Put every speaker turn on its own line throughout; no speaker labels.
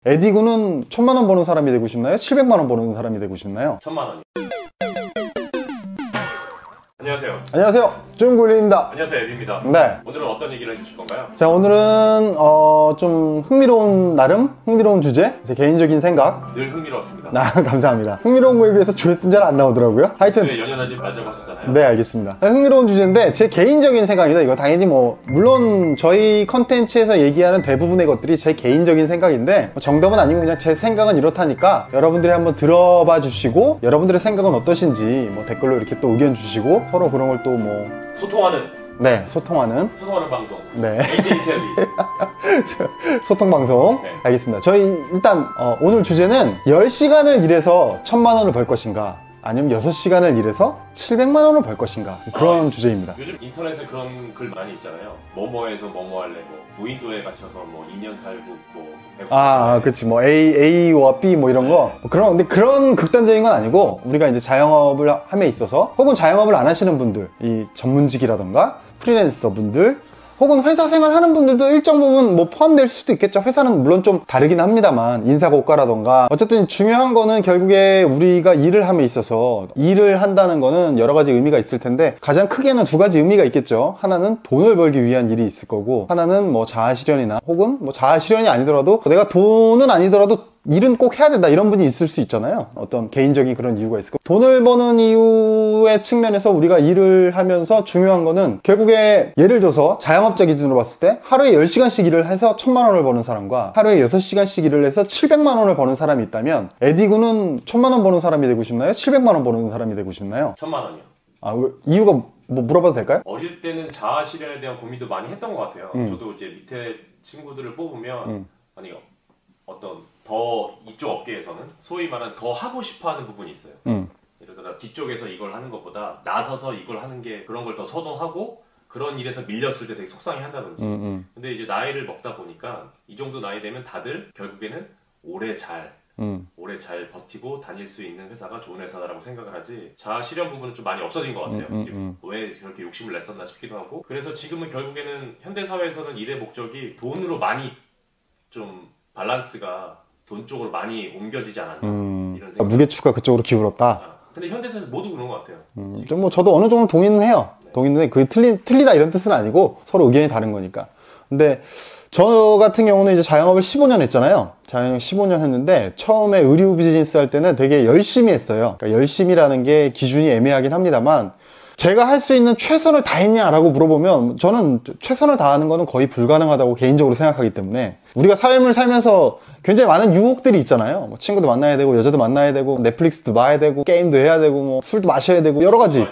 에디구는 1000만원 버는 사람이 되고 싶나요? 700만원 버는 사람이 되고 싶나요?
1000만원이요. 안녕하세요.
안녕하세요. 쭈구리입니다.
안녕하세요. 에디입니다.
네.
오늘은 어떤 얘기를 해주실 건가요?
자, 오늘은 좀 나름 흥미로운 주제, 제 개인적인 생각.
늘 흥미로웠습니다.
감사합니다. 흥미로운 거에 비해서 조회수는 잘 안 나오더라고요. 하여튼
연연하지 말자고 하셨잖아요.
네, 알겠습니다. 흥미로운 주제인데 제 개인적인 생각이다. 이거 당연히 물론 저희 컨텐츠에서 얘기하는 대부분의 것들이 제 개인적인 생각인데 정답은 아니고 그냥 제 생각은 이렇다니까 여러분들이 한번 들어봐 주시고 여러분들의 생각은 어떠신지 댓글로 이렇게 또 의견 주시고 서로 그런 걸 또
소통하는
소통하는
방송.
네.
AJ텔리.
소통 방송.
네.
알겠습니다. 저희 일단 오늘 주제는 10시간을 일해서 1000만원을 벌 것인가 아니면 6시간을 일해서 700만원을 벌 것인가 그런 주제입니다.
요즘 인터넷에 그런 글 많이 있잖아요. 뭐뭐해서 뭐뭐 할래, 무인도에 갇혀서 2년 살고
그치. A와 B 이런 거. 근데 그런 극단적인 건 아니고, 우리가 이제 자영업을 함에 있어서, 혹은 자영업을 안 하시는 분들, 이 전문직이라던가, 프리랜서 분들, 혹은 회사 생활 하는 분들도 일정 부분 포함될 수도 있겠죠. 회사는 물론 좀 다르긴 합니다만, 인사고과라던가. 어쨌든 중요한 거는 결국에 우리가 일을 함에 있어서, 일을 한다는 거는 여러 가지 의미가 있을 텐데, 가장 크게는 두 가지 의미가 있겠죠. 하나는 돈을 벌기 위한 일이 있을 거고, 하나는 자아실현이나, 혹은 자아실현이 아니더라도, 내가 돈은 아니더라도 일은 꼭 해야 된다 이런 분이 있을 수 있잖아요. 어떤 개인적인 그런 이유가 있을 거고, 돈을 버는 이유의 측면에서 우리가 일을 하면서 중요한 거는 결국에 예를 들어서 자영업자 기준으로 봤을 때 하루에 10시간씩 일을 해서 1000만원을 버는 사람과 하루에 6시간씩 일을 해서 700만원을 버는 사람이 있다면 에디구는 1000만원 버는 사람이 되고 싶나요? 700만원 버는 사람이 되고 싶나요?
1000만원이요.
이유가 물어봐도 될까요?
어릴 때는 자아실현에 대한 고민도 많이 했던 것 같아요. 저도 이제 밑에 친구들을 뽑으면 더 이쪽 업계에서는 소위 말하는 더 하고 싶어하는 부분이 있어요. 예를 들어 뒤쪽에서 이걸 하는 것보다 나서서 이걸 하는 게 그런 걸 더 선호하고 그런 일에서 밀렸을 때 되게 속상해한다든지. 근데 이제 나이를 먹다 보니까 이 정도 나이 되면 다들 결국에는 오래 잘 버티고 다닐 수 있는 회사가 좋은 회사다라고 생각을 하지 자아 실현 부분은 좀 많이 없어진 것 같아요. 왜 저렇게 욕심을 냈었나 싶기도 하고. 그래서 지금은 결국에는 현대사회에서는 일의 목적이 돈으로 많이 좀 밸런스가 돈 쪽으로 많이 옮겨지지 않았나 이런 생각.
무게추가 그쪽으로 기울었다.
근데 현대사에서 모두 그런 것 같아요.
저도 어느 정도 동의는 해요. 동의는 해. 그게 틀리다 이런 뜻은 아니고 서로 의견이 다른 거니까. 근데 저 같은 경우는 이제 자영업을 15년 했잖아요. 자영업 15년 했는데 처음에 의류 비즈니스 할 때는 되게 열심히 했어요. 그러니까 열심히라는 게 기준이 애매하긴 합니다만 제가 할 수 있는 최선을 다했냐라고 물어보면 저는 최선을 다하는 거는 거의 불가능하다고 개인적으로 생각하기 때문에 우리가 삶을 살면서 굉장히 많은 유혹들이 있잖아요. 친구도 만나야 되고 여자도 만나야 되고 넷플릭스도 봐야 되고 게임도 해야 되고 술도 마셔야 되고 여러 가지.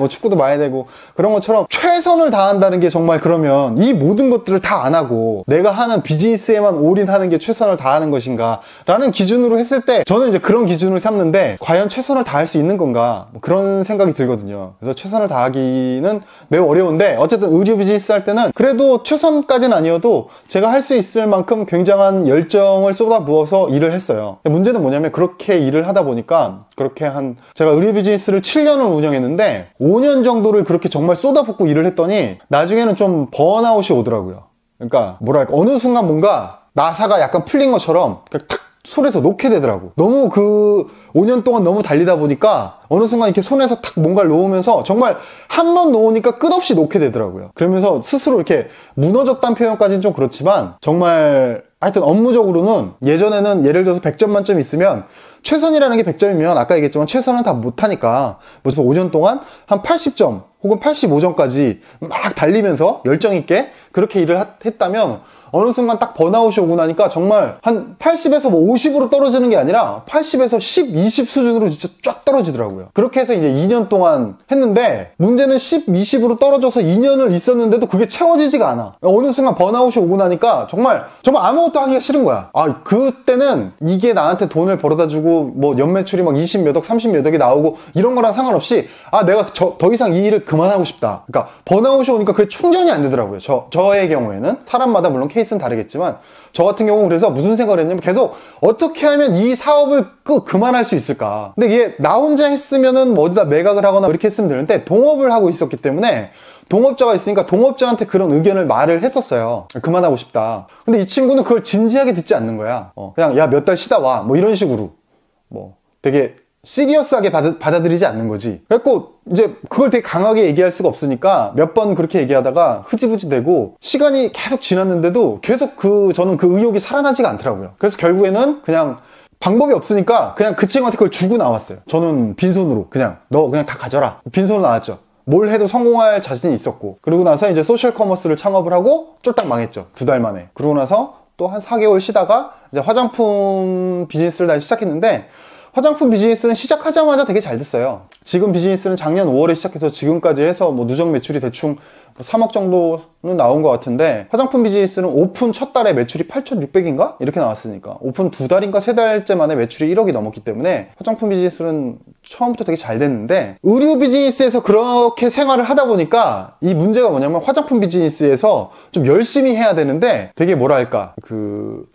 축구도 봐야 되고 그런 것처럼 최선을 다한다는 게 정말 그러면 이 모든 것들을 다 안 하고 내가 하는 비즈니스에만 올인하는 게 최선을 다하는 것인가 라는 기준으로 했을 때 저는 이제 그런 기준을 삼는데 과연 최선을 다할 수 있는 건가 그런 생각이 들거든요. 그래서 최선을 다하기는 매우 어려운데 어쨌든 의류 비즈니스 할 때는 그래도 최선까지는 아니어도 제가 할 수 있을 만큼 굉장한 열정을 쏟아부어서 일을 했어요. 문제는 뭐냐면 그렇게 일을 하다 보니까 제가 의류 비즈니스를 7년을 운영했는데 5년 정도를 그렇게 정말 쏟아붓고 일을 했더니 나중에는 좀 번아웃이 오더라고요. 그러니까 어느 순간 뭔가 나사가 약간 풀린 것처럼 탁 손에서 놓게 되더라고. 너무 5년 동안 너무 달리다 보니까 어느 순간 이렇게 손에서 탁 뭔가를 놓으면서 정말 한 번 놓으니까 끝없이 놓게 되더라고요. 그러면서 스스로 이렇게 무너졌다는 표현까지는 좀 그렇지만 정말 하여튼 업무적으로는 예전에는 예를 들어서 100점 만점 있으면 최선이라는 게 100점이면 아까 얘기했지만 최선은 다 못하니까 그래서 5년 동안 한 80점 혹은 85점까지 막 달리면서 열정있게 그렇게 일을 했다면 어느 순간 딱 번아웃이 오고 나니까 정말 한 80에서 50으로 떨어지는 게 아니라 80에서 10, 20 수준으로 진짜 쫙 떨어지더라고요. 그렇게 해서 이제 2년 동안 했는데 문제는 10, 20으로 떨어져서 2년을 있었는데도 그게 채워지지가 않아. 어느 순간 번아웃이 오고 나니까 정말 아무것도 하기가 싫은 거야. 그때는 이게 나한테 돈을 벌어다 주고 연매출이 20 몇 억, 30 몇 억이 나오고 이런 거랑 상관없이 내가 더 이상 이 일을 그만하고 싶다. 그러니까 번아웃이 오니까 그게 충전이 안 되더라고요. 저의 경우에는 사람마다 물론 케이스는 다르겠지만 저 같은 경우는 그래서 무슨 생각을 했냐면 계속 어떻게 하면 이 사업을 그만할 수 있을까. 근데 이게 나 혼자 했으면은 어디다 매각을 하거나 그렇게 했으면 되는데 동업을 하고 있었기 때문에 동업자가 있으니까 동업자한테 그런 의견을 말을 했었어요. 그만하고 싶다. 근데 이 친구는 그걸 진지하게 듣지 않는 거야. 그냥 야, 몇 달 쉬다 와. 뭐 이런 식으로. 뭐 되게 시리어스하게 받아들이지 않는 거지. 그래갖고 이제 그걸 되게 강하게 얘기할 수가 없으니까 몇 번 그렇게 얘기하다가 흐지부지 되고 시간이 계속 지났는데도 계속 저는 그 의욕이 살아나지가 않더라고요. 그래서 결국에는 그냥 방법이 없으니까 그냥 그 친구한테 그걸 주고 나왔어요. 저는 빈손으로 그냥 너 그냥 다 가져라. 빈손으로 나왔죠. 뭘 해도 성공할 자신이 있었고. 그러고 나서 이제 소셜 커머스를 창업을 하고 쫄딱 망했죠. 2달 만에. 그러고 나서 또 한 4개월 쉬다가 이제 화장품 비즈니스를 다시 시작했는데 화장품 비즈니스는 시작하자마자 되게 잘 됐어요. 지금 비즈니스는 작년 5월에 시작해서 지금까지 해서 뭐 누적 매출이 대충 3억 정도는 나온 것 같은데 화장품 비즈니스는 오픈 첫 달에 매출이 8,600인가? 이렇게 나왔으니까 오픈 2달인가 3달째 만에 매출이 1억이 넘었기 때문에 화장품 비즈니스는 처음부터 되게 잘 됐는데 의류 비즈니스에서 그렇게 생활을 하다 보니까 이 문제가 뭐냐면 화장품 비즈니스에서 좀 열심히 해야 되는데 되게 뭐랄까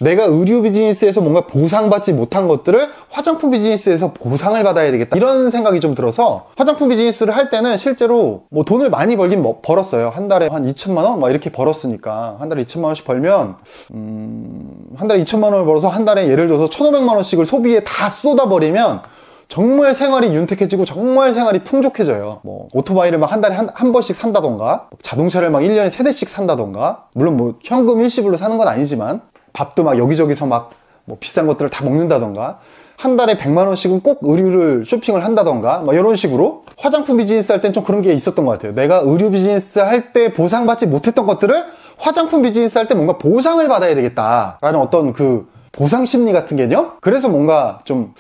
내가 의류 비즈니스에서 뭔가 보상받지 못한 것들을 화장품 비즈니스에서 보상을 받아야 되겠다 이런 생각이 좀 들어서 화장품 비즈니스를 할 때는 실제로 뭐 돈을 많이 벌긴 벌었어요. 한 달에 한 2천만 원? 막 이렇게 벌었으니까 한 달에 2천만 원씩 벌면 한 달에 2천만 원을 벌어서 한 달에 예를 들어서 1,500만 원씩을 소비에 다 쏟아버리면 정말 생활이 윤택해지고 정말 생활이 풍족해져요. 뭐 오토바이를 막 한 달에 한 번씩 산다던가 자동차를 막 1년에 3대씩 산다던가 물론 뭐 현금 일시불로 사는 건 아니지만 밥도 막 여기저기서 막 뭐 비싼 것들을 다 먹는다던가 한 달에 100만 원씩은 꼭 의류를 쇼핑을 한다던가 막 이런 식으로 화장품 비즈니스 할 땐 좀 그런 게 있었던 것 같아요. 내가 의류 비즈니스 할 때 보상받지 못했던 것들을 화장품 비즈니스 할 때 뭔가 보상을 받아야 되겠다라는 어떤 보상 심리 같은 개념? 그래서 뭔가 좀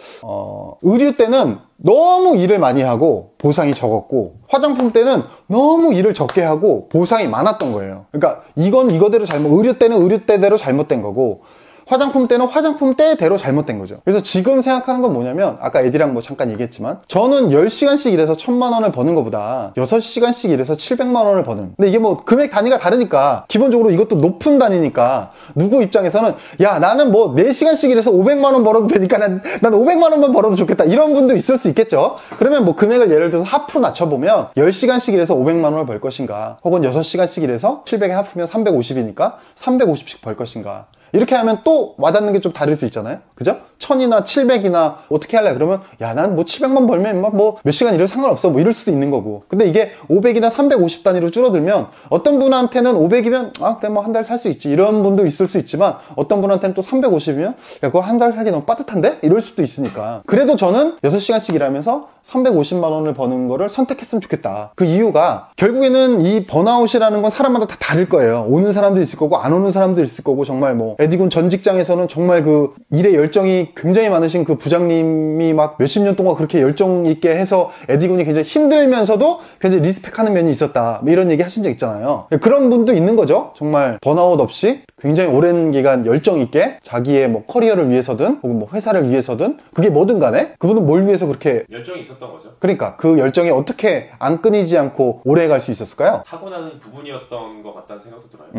의류 때는 너무 일을 많이 하고 보상이 적었고 화장품 때는 너무 일을 적게 하고 보상이 많았던 거예요. 그러니까 이건 이거대로 의류 때는 의류 때대로 잘못된 거고 화장품 때는 화장품 때대로 잘못된 거죠. 그래서 지금 생각하는 건 뭐냐면 아까 에디랑 뭐 잠깐 얘기했지만 저는 10시간씩 일해서 1,000만 원을 버는 것보다 6시간씩 일해서 700만 원을 버는 근데 이게 뭐 금액 단위가 다르니까 기본적으로 이것도 높은 단위니까 누구 입장에서는 야 나는 뭐 4시간씩 일해서 500만 원 벌어도 되니까 난 500만 원만 벌어도 좋겠다 이런 분도 있을 수 있겠죠. 그러면 뭐 금액을 예를 들어서 하프로 낮춰보면 10시간씩 일해서 500만 원을 벌 것인가 혹은 6시간씩 일해서 700에 하프면 350이니까 350씩 벌 것인가 이렇게 하면 또 와닿는 게 좀 다를 수 있잖아요. 그죠? 1000이나 700이나 어떻게 할래? 그러면 야, 난 뭐 700만 벌면 뭐 몇 시간 일해도 상관없어. 뭐 이럴 수도 있는 거고. 근데 이게 500이나 350 단위로 줄어들면 어떤 분한테는 500이면 아, 그래 뭐 한 달 살 수 있지. 이런 분도 있을 수 있지만 어떤 분한테는 또 350이면 야, 그거 한 달 살기 너무 빠듯한데? 이럴 수도 있으니까. 그래도 저는 6시간씩 일하면서 350만 원을 버는 거를 선택했으면 좋겠다. 그 이유가 결국에는 이 번아웃이라는 건 사람마다 다 다를 거예요. 오는 사람도 있을 거고 안 오는 사람도 있을 거고 정말 뭐 에디군 전 직장에서는 정말 그 일에 열정이 굉장히 많으신 그 부장님이 막 몇십 년 동안 그렇게 열정 있게 해서 에디군이 굉장히 힘들면서도 굉장히 리스펙하는 면이 있었다. 뭐 이런 얘기 하신 적 있잖아요. 그런 분도 있는 거죠. 정말 번아웃 없이 굉장히 오랜 기간 열정 있게 자기의 뭐 커리어를 위해서든 혹은 뭐 회사를 위해서든 그게 뭐든 간에 그분은 뭘 위해서 그렇게
열정이 있었던 거죠.
그러니까 그 열정이 어떻게 안 끊이지 않고 오래 갈 수 있었을까요?
타고나는 부분이었던 것 같다는 생각도 들어요.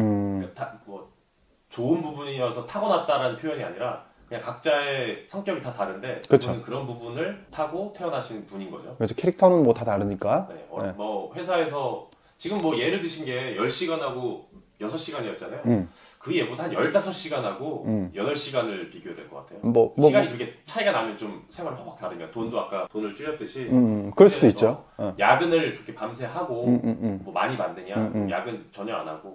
뭐 좋은 부분이어서 타고났다라는 표현이 아니라 그냥 각자의 성격이 다 다른데
그렇죠.
그런 부분을 타고 태어나신 분인 거죠.
그래서 캐릭터는 뭐 다 다르니까.
네, 뭐 회사에서 지금 뭐 예를 드신 게 10시간하고 6시간이었잖아요. 그 예보다 한 15시간하고 8시간을 비교해야 될 것 같아요. 시간이 그렇게 차이가 나면 좀 생활이 확 다르면 돈도 아까 돈을 줄였듯이
그럴 수도 있죠.
야근을 그렇게 밤새 하고 뭐 많이 만드냐 야근 전혀 안 하고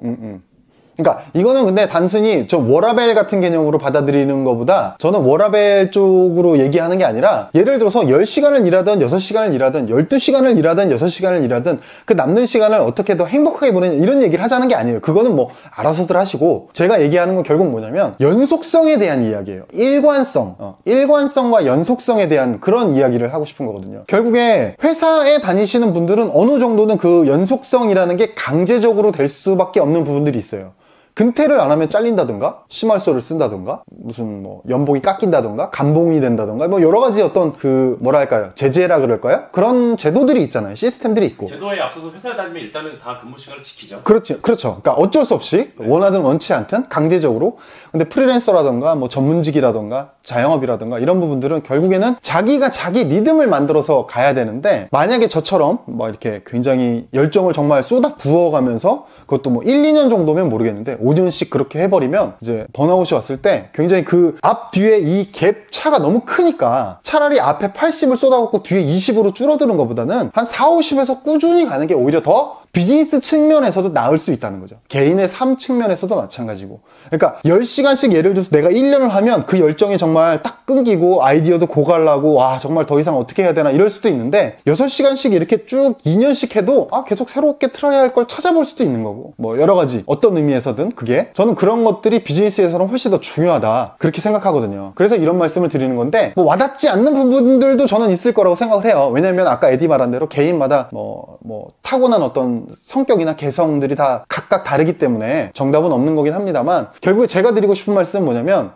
그러니까 이거는 근데 단순히 좀 워라밸 같은 개념으로 받아들이는 것보다 저는 워라밸 쪽으로 얘기하는 게 아니라 예를 들어서 10시간을 일하든 6시간을 일하든 12시간을 일하든 6시간을 일하든 그 남는 시간을 어떻게 더 행복하게 보내냐 이런 얘기를 하자는 게 아니에요. 그거는 뭐 알아서들 하시고 제가 얘기하는 건 결국 뭐냐면 연속성에 대한 이야기예요. 일관성과 연속성에 대한 그런 이야기를 하고 싶은 거거든요. 결국에 회사에 다니시는 분들은 어느 정도는 그 연속성이라는 게 강제적으로 될 수밖에 없는 부분들이 있어요. 근태를 안 하면 잘린다든가 심할소를 쓴다든가 무슨 뭐 연봉이 깎인다든가 감봉이 된다든가 뭐 여러 가지 어떤 그 뭐랄까요 제재라 그럴까요? 그런 제도들이 있잖아요. 시스템들이 있고
제도에 앞서서 회사를 다니면 일단은 다 근무 시간을 지키죠.
그렇죠. 그러니까 어쩔 수 없이 원하든 원치 않든 강제적으로. 근데 프리랜서라든가 뭐 전문직이라든가 자영업이라든가 이런 부분들은 결국에는 자기가 자기 리듬을 만들어서 가야 되는데 만약에 저처럼 뭐 이렇게 굉장히 열정을 정말 쏟아 부어가면서 그것도 뭐 1, 2년 정도면 모르겠는데 5년씩 그렇게 해버리면 이제 번아웃이 왔을 때 굉장히 그 앞 뒤에 이 갭 차가 너무 크니까 차라리 앞에 80을 쏟아붓고 뒤에 20으로 줄어드는 것보다는 한 4, 50에서 꾸준히 가는 게 오히려 더 비즈니스 측면에서도 나을 수 있다는 거죠. 개인의 삶 측면에서도 마찬가지고. 그러니까 10시간씩 예를 들어서 내가 1년을 하면 그 열정이 정말 딱 끊기고 아이디어도 고갈나고 와 정말 더 이상 어떻게 해야 되나 이럴 수도 있는데 6시간씩 이렇게 쭉 2년씩 해도 계속 새롭게 트라이 할 걸 찾아볼 수도 있는 거고 뭐 여러 가지 어떤 의미에서든 그게 저는 그런 것들이 비즈니스에서는 훨씬 더 중요하다 그렇게 생각하거든요. 그래서 이런 말씀을 드리는 건데 뭐 와닿지 않는 부분들도 저는 있을 거라고 생각을 해요. 왜냐면 아까 에디 말한 대로 개인마다 뭐 타고난 어떤 성격이나 개성들이 다 각각 다르기 때문에 정답은 없는 거긴 합니다만 결국에 제가 드리고 싶은 말씀은 뭐냐면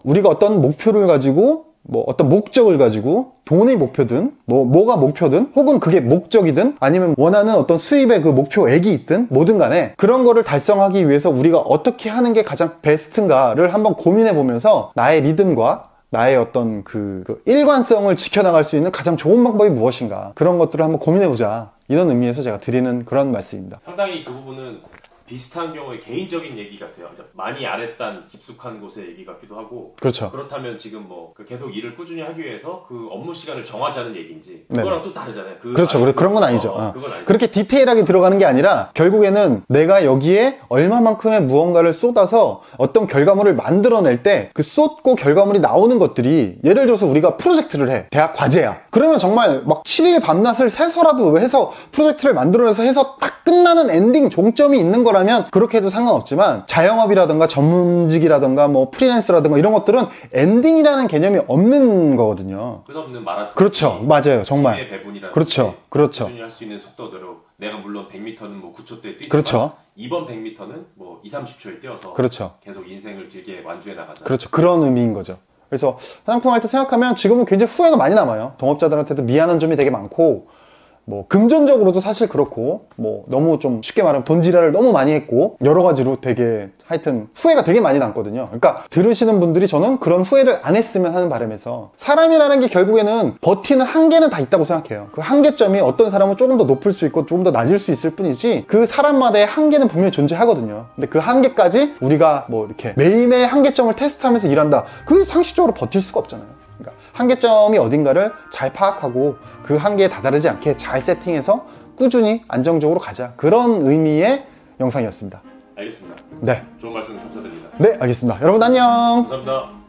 우리가 어떤 목표를 가지고 뭐 어떤 목적을 가지고 돈의 목표든 뭐가 목표든 혹은 그게 목적이든 아니면 원하는 어떤 수입의 그 목표액이 있든 뭐든 간에 그런 거를 달성하기 위해서 우리가 어떻게 하는 게 가장 베스트인가를 한번 고민해 보면서 나의 리듬과 나의 어떤 그 일관성을 지켜나갈 수 있는 가장 좋은 방법이 무엇인가 그런 것들을 한번 고민해보자 이런 의미에서 제가 드리는 그런 말씀입니다.
상당히 그 부분은 비슷한 경우에 개인적인 얘기 같아요. 많이 아랫단 깊숙한 곳의 얘기 같기도 하고.
그렇죠.
그렇다면 지금 뭐 계속 일을 꾸준히 하기 위해서 그 업무 시간을 정하자는 얘기인지 그거랑 또 다르잖아요.
그렇죠. 그런 건 아니죠. 그건 아니죠. 그렇게 디테일하게 들어가는 게 아니라 결국에는 내가 여기에 얼마만큼의 무언가를 쏟아서 어떤 결과물을 만들어낼 때 그 쏟고 결과물이 나오는 것들이 예를 들어서 우리가 프로젝트를 해. 대학 과제야. 그러면 정말 막 7일 밤낮을 새서라도 해서 프로젝트를 만들어내서 해서 딱 끝나는 엔딩 종점이 있는 거라 면 그렇게 해도 상관없지만 자영업이라든가 전문직이라든가 뭐 프리랜서라든가 이런 것들은 엔딩이라는 개념이 없는 거거든요.
끝없는 마라톤.
그렇죠. 맞아요. 정말.
배분이라든지
그렇죠.
꾸준히 할 수 있는 속도대로 내가 물론 100m는 뭐 9초대에 뛰지만
그렇죠.
이번 100m는 뭐 2, 30초에 뛰어서
그렇죠.
계속 인생을 길게 완주해 나가자.
그렇죠. 그런 의미인 거죠. 그래서 화장품 할 때 생각하면 지금은 굉장히 후회가 많이 남아요. 동업자들한테도 미안한 점이 되게 많고 뭐 금전적으로도 사실 그렇고 뭐 너무 좀 쉽게 말하면 돈지랄을 너무 많이 했고 여러 가지로 되게 하여튼 후회가 되게 많이 남거든요. 그러니까 들으시는 분들이 저는 그런 후회를 안 했으면 하는 바람에서 사람이라는 게 결국에는 버티는 한계는 다 있다고 생각해요. 그 한계점이 어떤 사람은 조금 더 높을 수 있고 조금 더 낮을 수 있을 뿐이지 그 사람마다의 한계는 분명히 존재하거든요. 근데 그 한계까지 우리가 뭐 이렇게 매일매일 한계점을 테스트하면서 일한다. 그게 상식적으로 버틸 수가 없잖아요. 그러니까 한계점이 어딘가를 잘 파악하고 그 한계에 다다르지 않게 잘 세팅해서 꾸준히 안정적으로 가자. 그런 의미의 영상이었습니다.
알겠습니다.
네.
좋은 말씀 감사드립니다.
네, 알겠습니다. 여러분 안녕.
감사합니다.